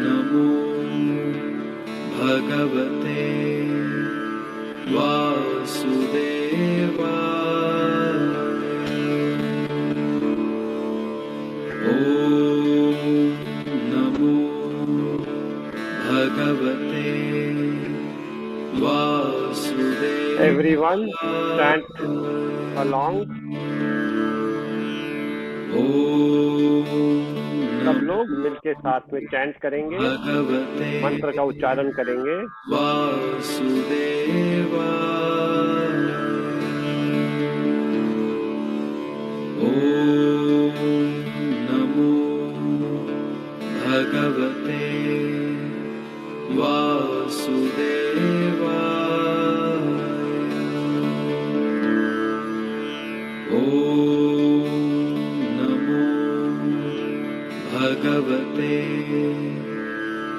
नमो भगवते नमो भगवते वासुदेवाय। Everyone, chant along. सब लोग मिलके साथ में चैंट करेंगे, मंत्र का उच्चारण करेंगे। वासुदेवाय। नमो भगवते वासुदेवाय। नमो भगवते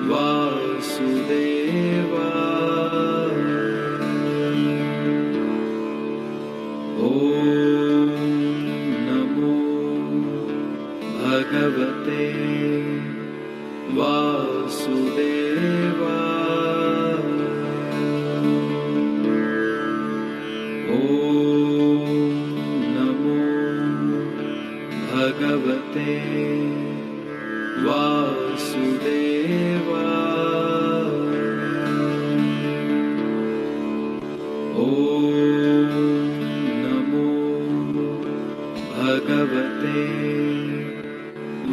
वासुदेवाय। नमो भगवते वासुदेवाय। नमो भगवते वासुदेवाय। नमो भगवते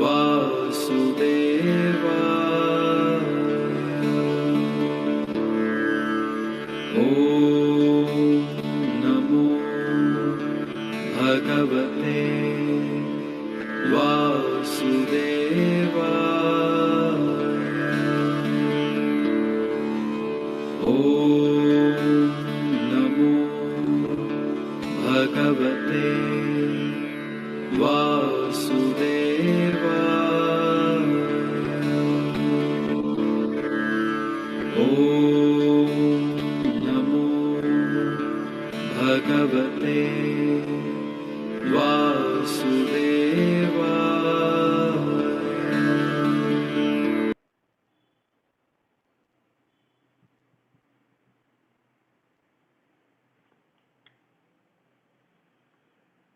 वासुदेवाय। नमो भगवते वासुदेवाय। नमो भगवते वासुदेवाय। नमो भगवते वासुदेवाय।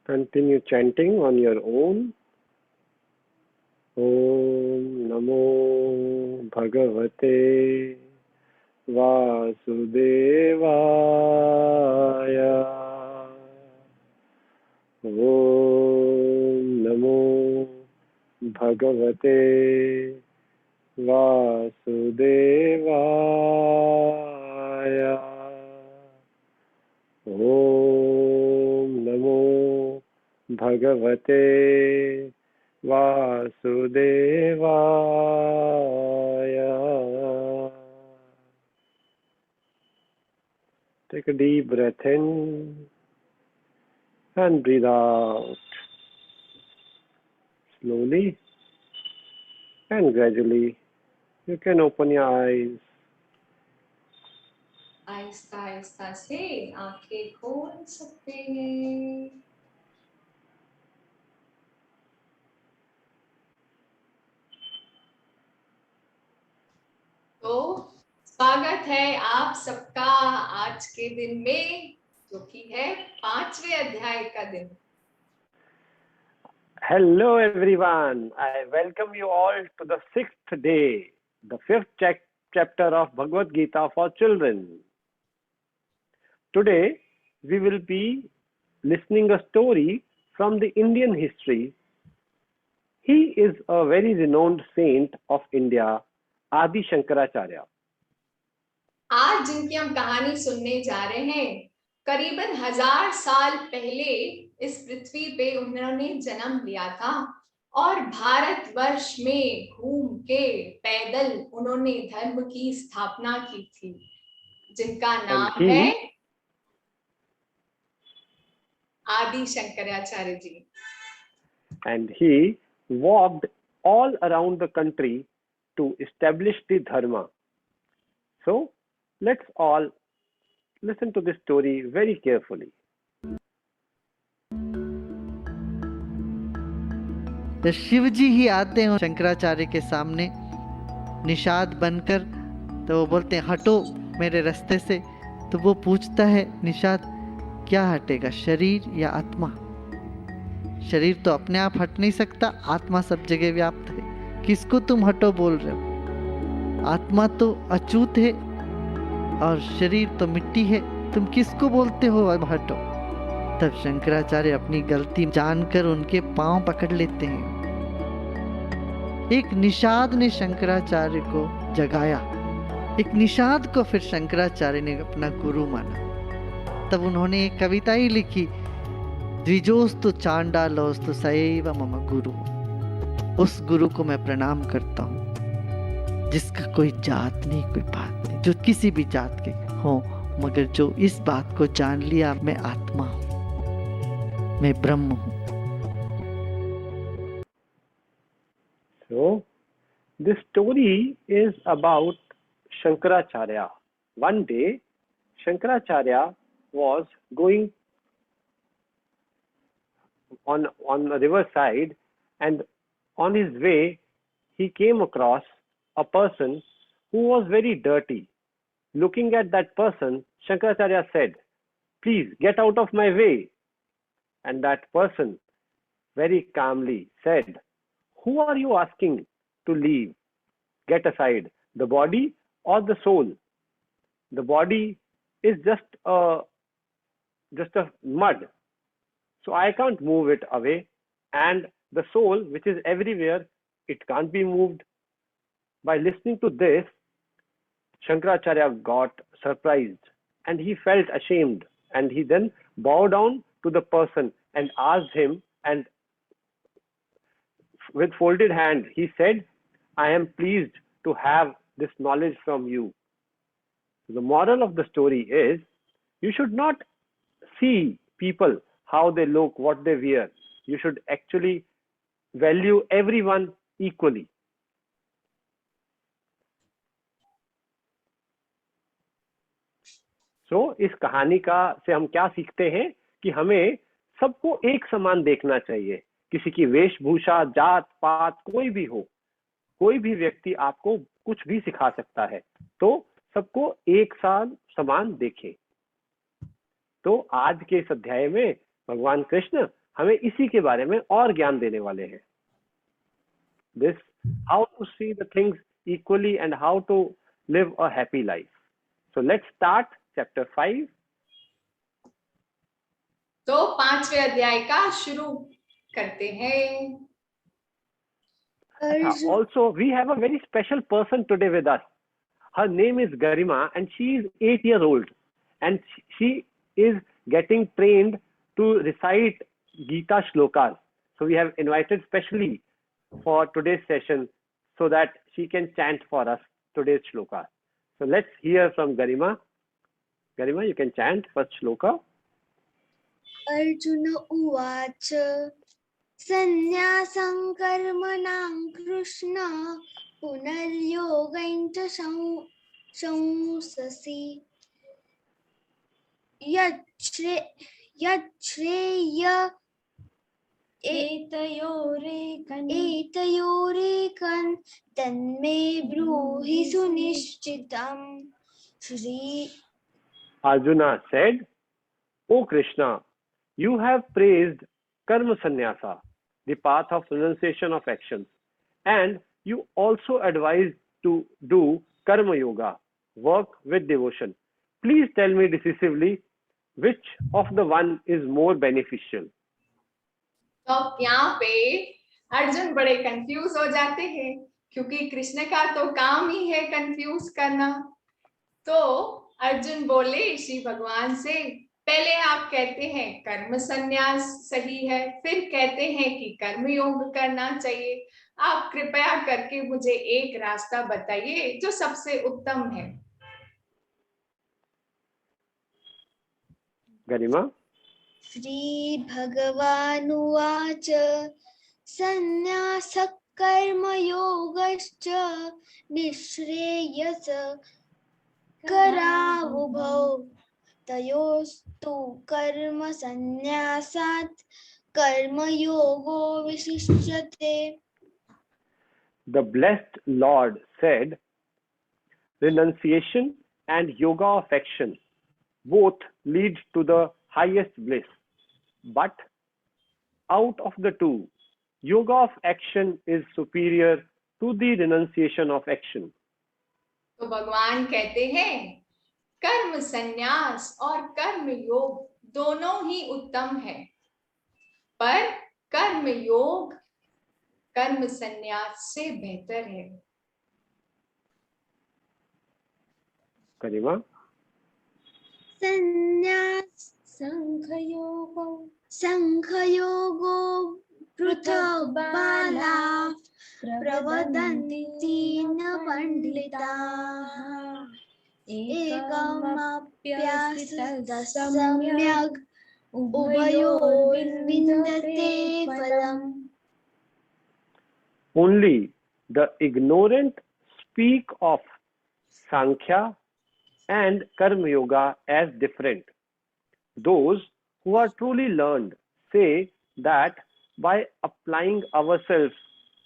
Continue chanting on your own. Om Namo Bhagavate Vasudevaya. Om Namo Bhagavate Vasudevaya. Om Namo Bhagavate Vasudevaya. Take a deep breath in and breathe out slowly and gradually. You can open your eyes. Aahista Aahista से आंखें खोल सकते हैं। तो स्वागत है आप सबका आज के दिन में, जो कि है 5वें अध्याय का दिन। Hello everyone, I welcome you all to the 6th day, the 5th chapter of Bhagavad Gita for children. Today we will be listening a story from the Indian history. He is a very renowned saint of India, Adi Shankaracharya. आज जिनकी हम कहानी सुनने जा रहे हैं, करीबन 1000 साल पहले इस पृथ्वी पे उन्होंने जन्म लिया था और भारतवर्ष में घूम के पैदल उन्होंने धर्म की स्थापना की थी, जिनका नाम है आदि Shankaracharya ji. And he walked all around the country to establish the dharma. So let's all listen to this story very carefully. तो शिव जी ही आते हैं शंकराचार्य के सामने निषाद बनकर, तो वो बोलते हैं हटो मेरे रास्ते से। तो वो पूछता है निषाद क्या हटेगा, शरीर या आत्मा? शरीर तो अपने आप हट नहीं सकता, आत्मा सब जगह व्याप्त है, किसको तुम हटो बोल रहे हो? आत्मा तो अछूत है और शरीर तो मिट्टी है, तुम किसको बोलते हो अब हटो? तब शंकराचार्य अपनी गलती जानकर उनके पांव पकड़ लेते हैं। एक निषाद ने शंकराचार्य को जगाया, एक निषाद को फिर शंकराचार्य ने अपना गुरु माना। तब उन्होंने एक कविता ही लिखी, द्विजोस्तु चांडालोस्तु सैव मम गुरु। उस गुरु को मैं प्रणाम करता हूँ जिसका कोई जात नहीं, कोई बात नहीं, जो किसी भी जात के हो, मगर जो इस बात को जान लिया मैं आत्मा हूँ, मैं ब्रह्म हूँ। So, this story is about Shankaracharya. One day, Shankaracharya was going on the riverside, and on his way, he came across a person who was very dirty. Looking at that person, Shankaracharya said, "Please get out of my way." And that person very calmly said, "Who are you asking to leave? Get aside, the body or the soul? The body is just a mud, so I can't move it away. And the soul, which is everywhere, it can't be moved." By listening to this, Shankaracharya got surprised and he felt ashamed, and he then bowed down to the person and asked him, and with folded hands he said, "I am pleased to have this knowledge from you." The moral of the story is, you should not see people how they look, what they wear. You should actually value everyone equally. So, इस कहानी का से हम क्या सीखते हैं कि हमें सबको एक समान देखना चाहिए। किसी की वेशभूषा, जात पात कोई भी हो, कोई भी व्यक्ति आपको कुछ भी सिखा सकता है, तो सबको एक साथ समान देखें। तो आज के इस अध्याय में भगवान कृष्ण हमें इसी के बारे में और ज्ञान देने वाले हैं। This how to see the things equally and how to live a happy life. So let's start chapter 5। तो 5वें अध्याय का शुरू करते हैं। Also, we have a very special person today with us. Her name is Garima and she is 8 years old, and she is getting trained to recite Gita shlokas. So we have invited specially for today's session so that she can chant for us today's shloka. So let's hear from Garima. Garima, you can chant first shloka. Arjuna uvacha sannyasam karmanam krishna punaryogaincha shamusasi yachreya etayorekan tanme bruhi sunishchitam. Shri Arjuna said, "O Krishna, you have praised karma sannyasa, the path of renunciation of actions, and you also advised to do karma yoga, work with devotion. Please tell me decisively which of the one is more beneficial." तो यहाँ पे अर्जुन बड़े confuse हो जाते हैं, क्योंकि कृष्ण का तो काम ही है कंफ्यूज करना। तो अर्जुन बोले श्री भगवान से, पहले आप कहते हैं कर्म संन्यास सही है, फिर कहते हैं कि कर्म योग करना चाहिए। आप कृपया करके मुझे एक रास्ता बताइए जो सबसे उत्तम है। गरिमा। श्री भगवानुवाच संन्यासः कर्मयोगश्च निःश्रेयस करावुभौ तयोस्तु कर्म संन्यासात् कर्मयोगो विशिष्यते. The blessed Lord said, renunciation and yoga of action both lead to the highest bliss. But out of the two, yoga of action is superior to the renunciation of action. तो भगवान कहते हैं कर्म संन्यास और कर्म योग दोनों ही उत्तम है, पर कर्म योग कर्म संन्यास से बेहतर है. Karima? संन्यास संख्योगो पृथक् बाला प्रवदन्ति न पंडिताः. एकमप्यास्थितः सम्यक् उभयोर्विन्दते फलम्. Only the ignorant speak of Sankhya and Karma Yoga as different. Those who are truly learned say that by applying ourselves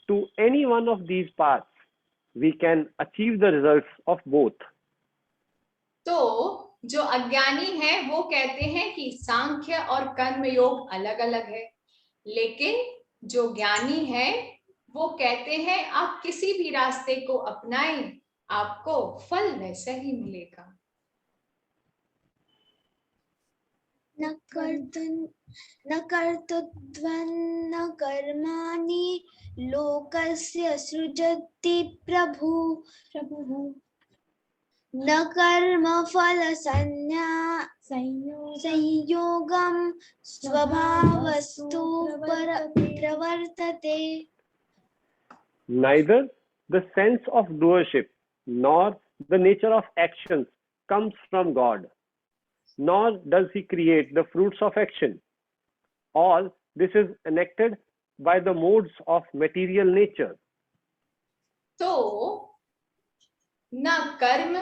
to any one of these paths, we can achieve the results of both. तो जो अज्ञानी है वो कहते हैं कि सांख्य और कर्म योग अलग अलग है, लेकिन जो ज्ञानी है वो कहते हैं आप किसी भी रास्ते को अपनाएं, आपको फल वैसा ही मिलेगा. न कर्तृत्वं न कर्माणि लोकस्य सृजति प्रभुः. न कर्मफल संयोगं स्वभावस्तु प्रवर्तते. Neither the sense of doership nor the nature of actions comes from God, nor does He create the fruits of action. All this is enacted by the modes of material nature. तो न कर्म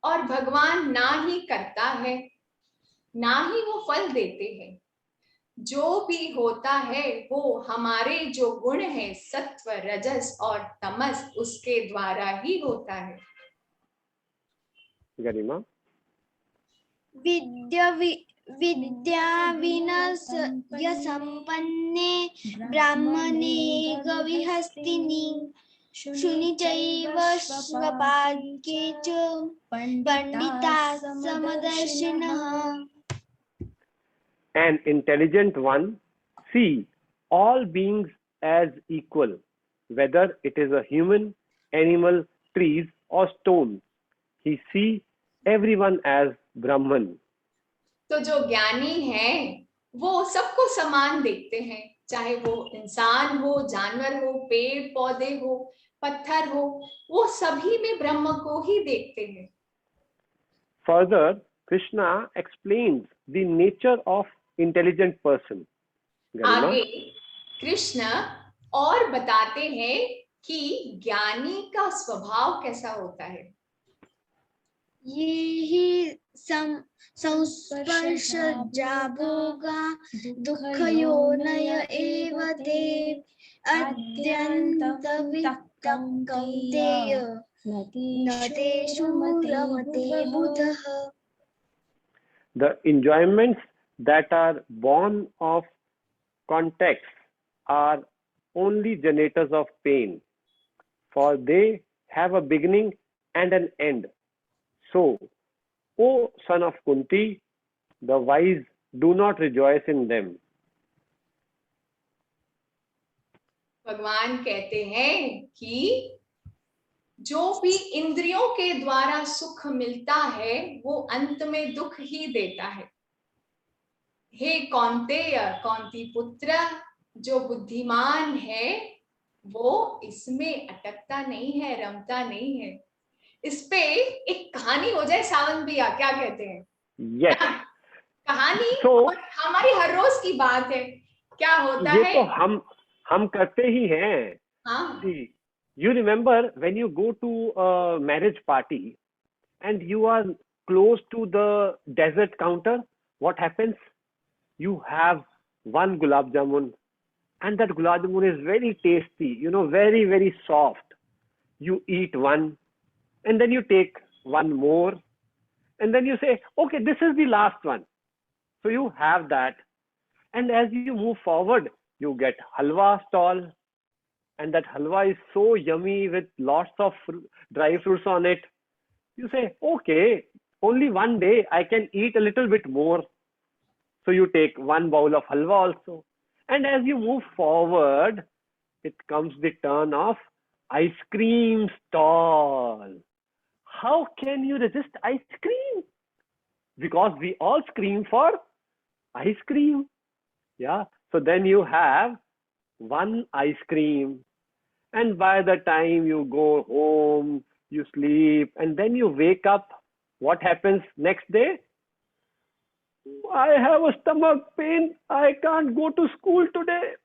और भगवान ना ही करता है ना ही वो फल देते हैं. जो भी होता है वो हमारे जो गुण है सत्व रजस और तमस उसके द्वारा ही होता है. Garima? विद्या विनय संपन्ने ब्राह्मणे गविहस्तिनि शुनि चैव स्वपाके च पंडिताः समदर्शिनः. An intelligent one see all beings as equal, whether it is a human, animal, trees or stones. He see everyone as Brahman. तो जो ज्ञानी है वो सबको समान देखते हैं, चाहे वो इंसान हो, जानवर हो, पेड़ पौधे हो, पत्थर हो, वो सभी में ब्रह्म को ही देखते हैं. Further, Krishna explains the nature of intelligent person. Garima? आगे कृष्ण और बताते हैं कि ज्ञानी का स्वभाव कैसा होता है. ये ही संस्पर्शजा भोगा दुःखयोनय एव ते अत्यन्तवित्तं कौन्तेय न तेषु रमते बुधः. The enjoyments that are born of contacts are only generators of pain, for they have a beginning and an end. So, O son of Kunti, the wise do not rejoice in them. भगवान कहते हैं कि जो भी इंद्रियों के द्वारा सुख मिलता है वो अंत में दुख ही देता है. हे कौन्तेय, कौंती पुत्र, जो बुद्धिमान है वो इसमें अटकता नहीं है, रमता नहीं है. इस पे एक कहानी हो जाए सावन भैया, क्या कहते हैं? Yes. कहानी So, और हमारी हर रोज की बात है. क्या होता ये है? तो हम करते ही हैं. हाँ. See, you remember when you go to a marriage party and you are close to the dessert counter, what happens? You have one gulab jamun, and that gulab jamun is very tasty, very, very soft. You eat one, and then you take one more, and then you say, okay, this is the last one. So you have that. And as you move forward, you get halwa stall, and that halwa is so yummy with lots of dry fruits on it. You say, okay, only one day I can eat a little bit more. So you take one bowl of halwa also. And as you move forward, it comes the turn of ice cream stall. How can you resist ice cream? Because we all scream for ice cream. Yeah. So then you have one ice cream. And by the time you go home, you sleep, and then you wake up, what happens next day? I have a stomach pain. I can't go to school today.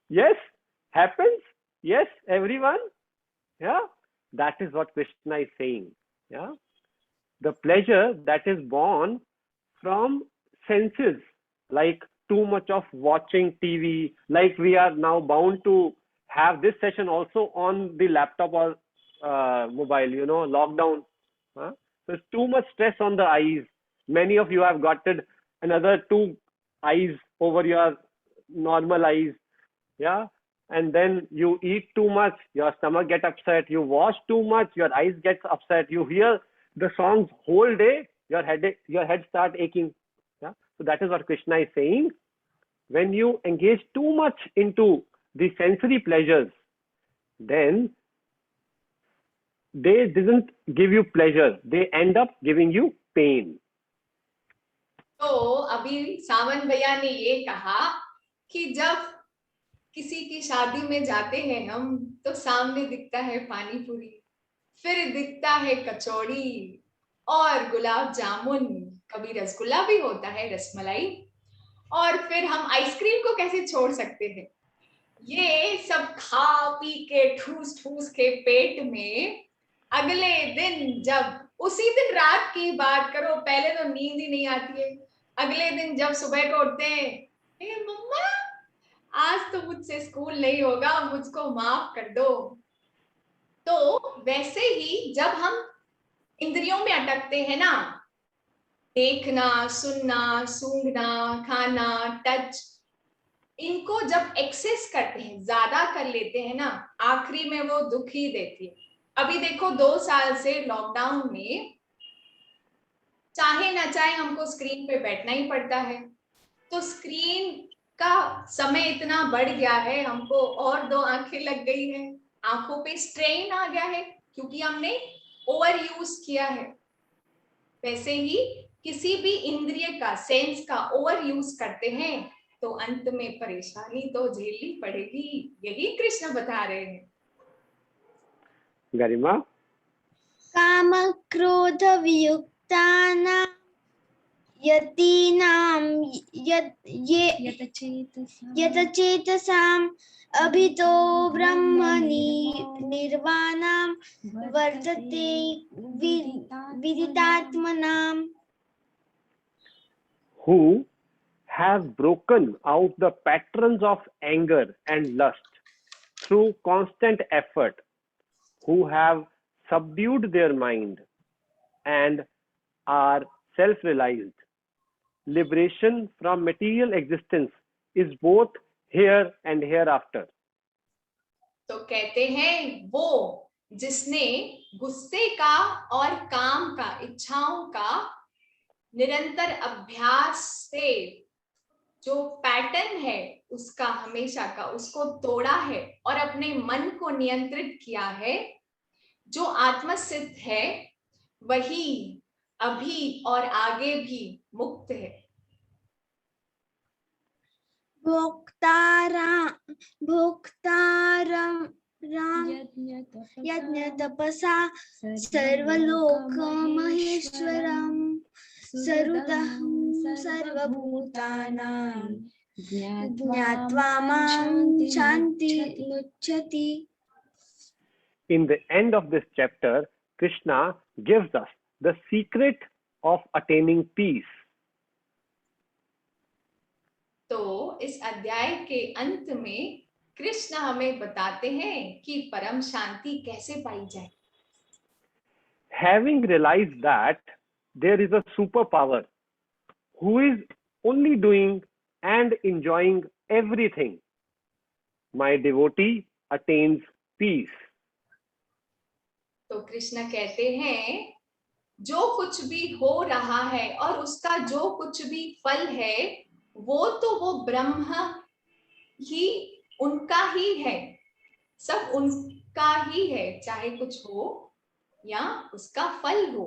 Yes, happens. Yes, everyone. Yeah, that is what Krishna is saying. Yeah, the pleasure that is born from senses, like too much of watching TV, like we are now bound to have this session also on the laptop or mobile, lockdown. Huh? So it's too much stress on the eyes. Many of you have gotten another two eyes over your normal eyes. Yeah. And then you eat too much, your stomach gets upset. You watch too much, your eyes get upset. You hear the songs whole day, your head start aching. Yeah. So that is what Krishna is saying. When you engage too much into the sensory pleasures, then they didn't give you pleasure. They end up giving you pain. तो अभी सावन भैया ने ये कहा कि जब किसी की शादी में जाते हैं हम, तो सामने दिखता है पानी पूरी, फिर दिखता है कचौड़ी और गुलाब जामुन, कभी रसगुल्ला भी होता है, रसमलाई, और फिर हम आइसक्रीम को कैसे छोड़ सकते हैं? ये सब खा पी के ठूस ठूस के पेट में अगले दिन, जब उसी दिन रात की बात करो, पहले तो नींद ही नहीं आती है, अगले दिन जब सुबह को उठते हैं, मम्मा आज तो मुझसे स्कूल नहीं होगा, मुझको माफ कर दो। तो वैसे ही जब हम इंद्रियों में अटकते हैं ना, देखना, सुनना, सूंघना, खाना, टच, इनको जब एक्सेस करते हैं, ज्यादा कर लेते हैं ना, आखिरी में वो दुख ही देती है। अभी देखो 2 साल से लॉकडाउन में चाहे ना चाहे हमको स्क्रीन पे बैठना ही पड़ता है। तो स्क्रीन का समय इतना बढ़ गया है, हमको और 2 आंखें लग गई हैं, आंखों पे स्ट्रेन आ गया है क्योंकि हमने ओवर यूज किया है। वैसे ही किसी भी इंद्रिय का, सेंस का ओवर यूज करते हैं तो अंत में परेशानी तो झेलनी पड़ेगी, यही कृष्ण बता रहे हैं। गरिमा, काम क्रोध वियुक्तानां यतीनां यतचेतसाम् अभितो ब्रह्मणि निर्वाणं वर्तते विदितात्मनाम्। who have broken out the patterns of anger and lust through constant effort, who have subdued their mind and are self-realized. Liberation from material existence is both here and hereafter. तो कहते हैं वो जिसने गुस्से का और काम का, इच्छाओं का निरंतर अभ्यास से जो पैटर्न है उसका, हमेशा का, उसको तोड़ा है और अपने मन को नियंत्रित किया है, जो आत्मसिद्ध है वही अभी और आगे भी मुक्त है। भोक्तारं यज्ञ तपसा सर्वलोकमहेश्वरं सर्वतः सर्वभूतानां ज्ञात्वा मां शान्तिमुच्यति। In the end of this chapter, Krishna gives us the secret of attaining peace. तो इस अध्याय के अंत में कृष्ण हमें बताते हैं कि परम शांति कैसे पाई जाए। Having realized that there is a superpower who is only doing and enjoying everything, my devotee attains peace. तो कृष्ण कहते हैं जो कुछ भी हो रहा है और उसका जो कुछ भी फल है वो ब्रह्म ही उनका ही है, सब उनका ही है, चाहे कुछ हो या उसका फल हो,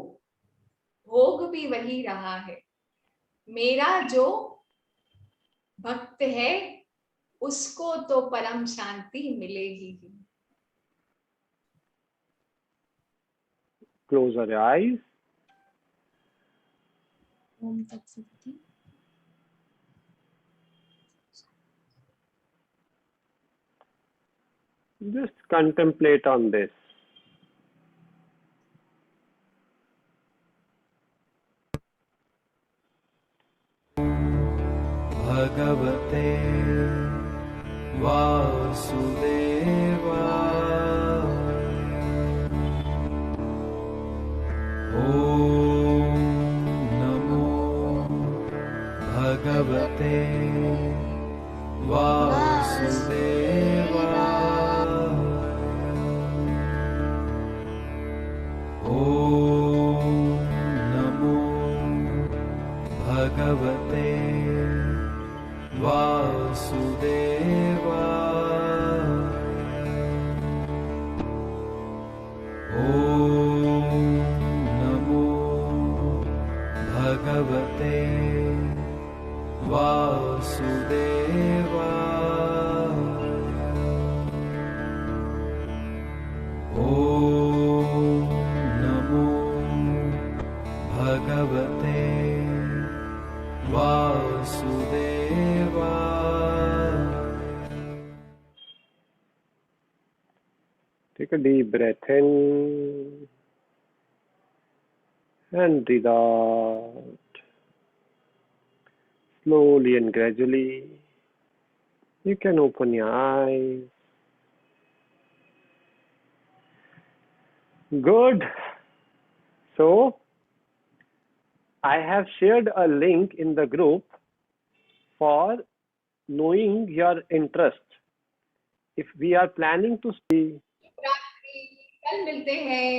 भोग भी वही रहा है। मेरा जो भक्त है उसको तो परम शांति मिलेगी ही। Close your eyes. ओम तत्सत। Just contemplate on this. भगवते वासुदेवाय। ॐ नमो भगवते वासुदेवाय। ॐ नमो भगवते वासुदेवाय। ॐ नमो भगवते वासुदेवाय। ॐ नमो भगवते वासुदेवाय। Take a deep breath in and breathe out. Slowly and gradually, you can open your eyes. Good. So, I have shared a link in the group for knowing your interest. If we are planning to see, कल मिलते हैं।